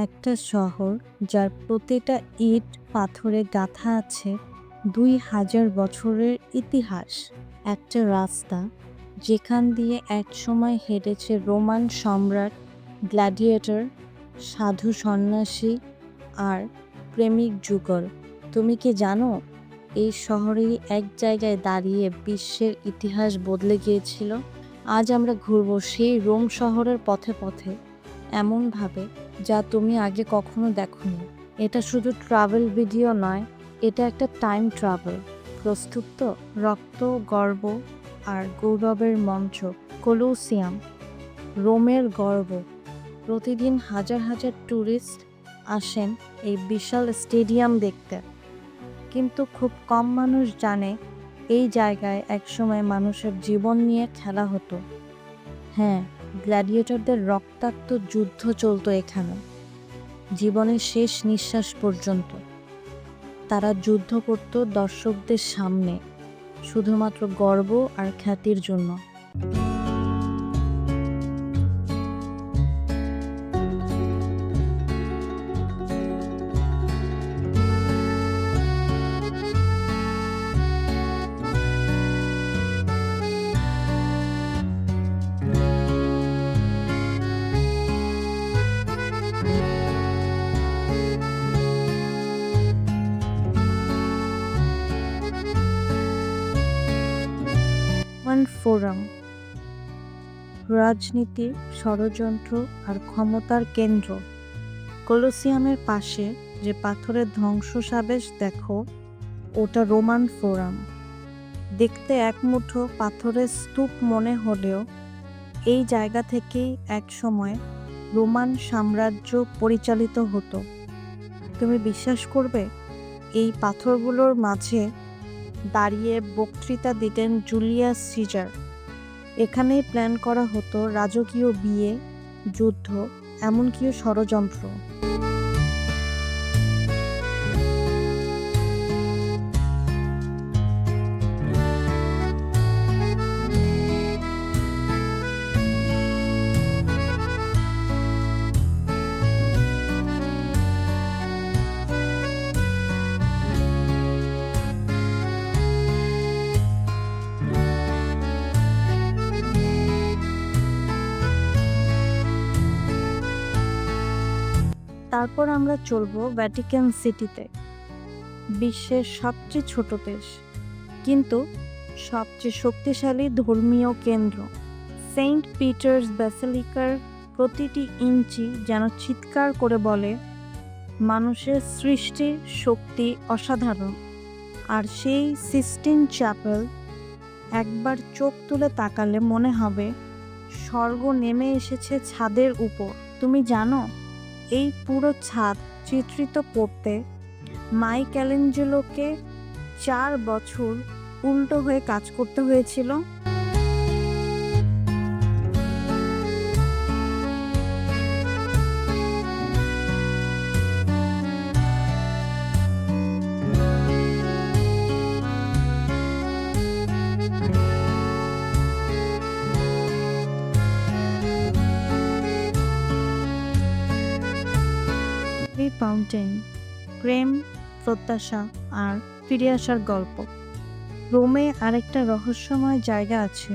একটা শহর যার প্রতিটা ইট পাথরে গাঁথা আছে ২,০০০ বছরের ইতিহাস। একটা রাস্তা যেখান দিয়ে একসময় হেঁটেছে রোমান সম্রাট, গ্ল্যাডিয়েটর, সাধু সন্ন্যাসী আর প্রেমিক যুগল। তুমি কি জানো এই শহরেই এক জায়গায় দাঁড়িয়ে বিশ্বের ইতিহাস বদলে গিয়েছিল? আজ আমরা ঘুরবো সেই রোম শহরের পথে পথে, এমনভাবে যা তুমি আগে কখনো দেখোনি। এটা শুধু ট্রাভেল ভিডিও নয়, এটা একটা টাইম ট্রাভেল। প্রস্তুত তো? রক্ত, গর্ব আর গৌরবের মঞ্চ কলোসিয়াম, রোমের গর্ব। প্রতিদিন হাজার হাজার ট্যুরিস্ট আসেন এই বিশাল স্টেডিয়াম দেখতে, কিন্তু খুব কম মানুষ জানে এই জায়গায় একসময় মানুষের জীবন নিয়ে খেলা হতো। হ্যাঁ, গ্ল্যাডিয়েটরদের রক্তাক্ত যুদ্ধ চলতো এখানে, জীবনের শেষ নিঃশ্বাস পর্যন্ত। তারা যুদ্ধ করত দর্শকদের সামনে, শুধুমাত্র গর্ব আর খ্যাতির জন্য। ফোরাম, রাজনীতি, ষড়যন্ত্র আর ক্ষমতার কেন্দ্র। কলোসিয়ামের পাশে যে পাথরের ধ্বংসাবশেষ দেখো, ওটা রোমান ফোরাম। দেখতে এক মুঠো পাথরের স্তূপ মনে হলেও এই জায়গা থেকেই একসময় রোমান সাম্রাজ্য পরিচালিত হতো। তুমি বিশ্বাস করবে, এই পাথরগুলোর মাঝে দাঁড়িয়ে বক্তৃতা দিতেন জুলিয়াস সিজার। এখানেই প্ল্যান করা হতো রাজকীয় বিয়ে, যুদ্ধ, এমনকি ষড়যন্ত্র। তারপর আমরা চলবো ভ্যাটিকান সিটিতে, বিশ্বের সবচেয়ে ছোট দেশ কিন্তু সবচেয়ে শক্তিশালী ধর্মীয় কেন্দ্র। সেন্ট পিটার্স ব্যাসিলিকার প্রতিটি ইঞ্চি যেন চিৎকার করে বলে, মানুষের সৃষ্টির শক্তি অসাধারণ। আর সেই সিস্টিন চ্যাপেল, একবার চোখ তুলে তাকালে মনে হবে স্বর্গ নেমে এসেছে ছাদের উপর। তুমি জানো, এই পুরো ছাদ চিত্রিত করতে মাইকেলেঞ্জেলোকে 4 বছর উল্টো হয়ে কাজ করতে হয়েছিল। ফাউন্টেন, প্রেম, প্রত্যাশা আর ফিরে আসার গল্প। রোমে আরেকটা রহস্যময় জায়গা আছে,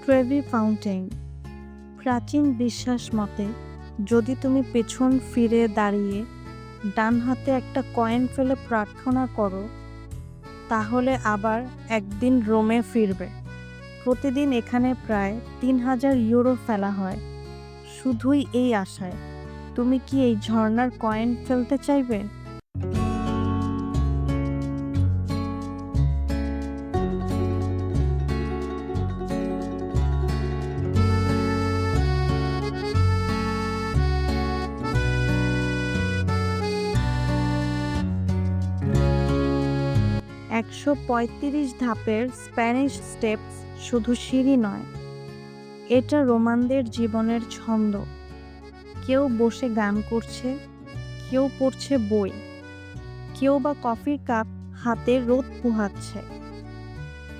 ট্রেভি ফাউন্টেন। প্রাচীন বিশ্বাস মতে যদি তুমি পেছন ফিরে দাঁড়িয়ে ডান হাতে একটা কয়েন ফেলে প্রার্থনা করো, তাহলে আবার একদিন রোমে ফিরবে। প্রতিদিন এখানে প্রায় ৩,০০০ ইউরো ফেলা হয়, শুধুই এই আশায়। তুমি কি এই ঝর্ণার কয়েন ফেলতে চাইবে? একশো ৩৫ ধাপের স্প্যানিশ স্টেপস শুধু সিঁড়ি নয়, এটা রোমানদের জীবনের ছন্দ। কেউ বসে গান করছে, কেউ পড়ছে বই, কেউ বা কফির কাপ হাতে রোদ পোহাচ্ছে।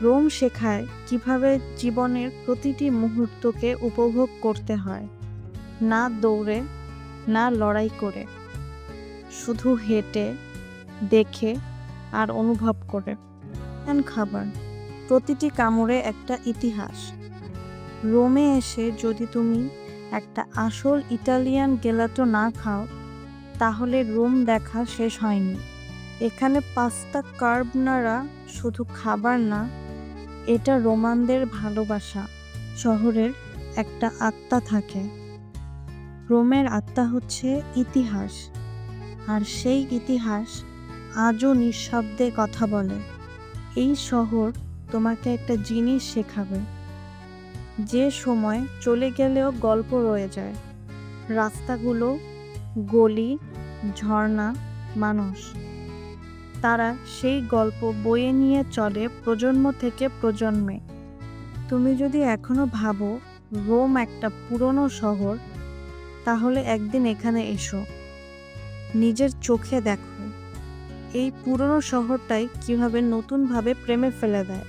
রোম শেখায় কিভাবে জীবনের প্রতিটি মুহূর্তকে উপভোগ করতে হয়, না দৌড়ে, না লড়াই করে, শুধু হেঁটে, দেখে আর অনুভব করে। খাবার, প্রতিটি কামড়ে একটা ইতিহাস। রোমে এসে যদি তুমি একটা আসল ইটালিয়ান গেলাটো না খাও, তাহলে রোম দেখা শেষ হয়নি। এখানে পাস্তা কার্বনারা শুধু খাবার না, এটা রোমানদের ভালোবাসা। শহরের একটা আত্মা থাকে, রোমের আত্মা হচ্ছে ইতিহাস, আর সেই ইতিহাস আজও নিঃশব্দে কথা বলে। এই শহর তোমাকে একটা জিনিস শেখাবে, যে সময় চলে গেলেও গল্প রয়ে যায়। রাস্তাগুলো, গলি, ঝর্ণা, মানুষ, তারা সেই গল্প বয়ে নিয়ে চলে প্রজন্ম থেকে প্রজন্মে। তুমি যদি এখনো ভাবো রোম একটা পুরনো শহর, তাহলে একদিন এখানে এসো, নিজের চোখে দেখো এই পুরনো শহরটাই কিভাবে নতুনভাবে প্রেমে ফেলে দেয়।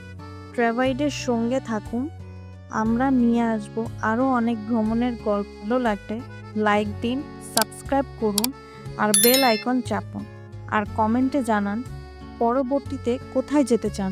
ট্র্যাভাইডের সঙ্গে থাকুন, আমরা নিয়ে আসবো আরও অনেক ভ্রমণের গল্প। ভালো লাগলে লাইক দিন, সাবস্ক্রাইব করুন আর বেল আইকন চাপুন, আর কমেন্টে জানান পরবর্তীতে কোথায় যেতে চান।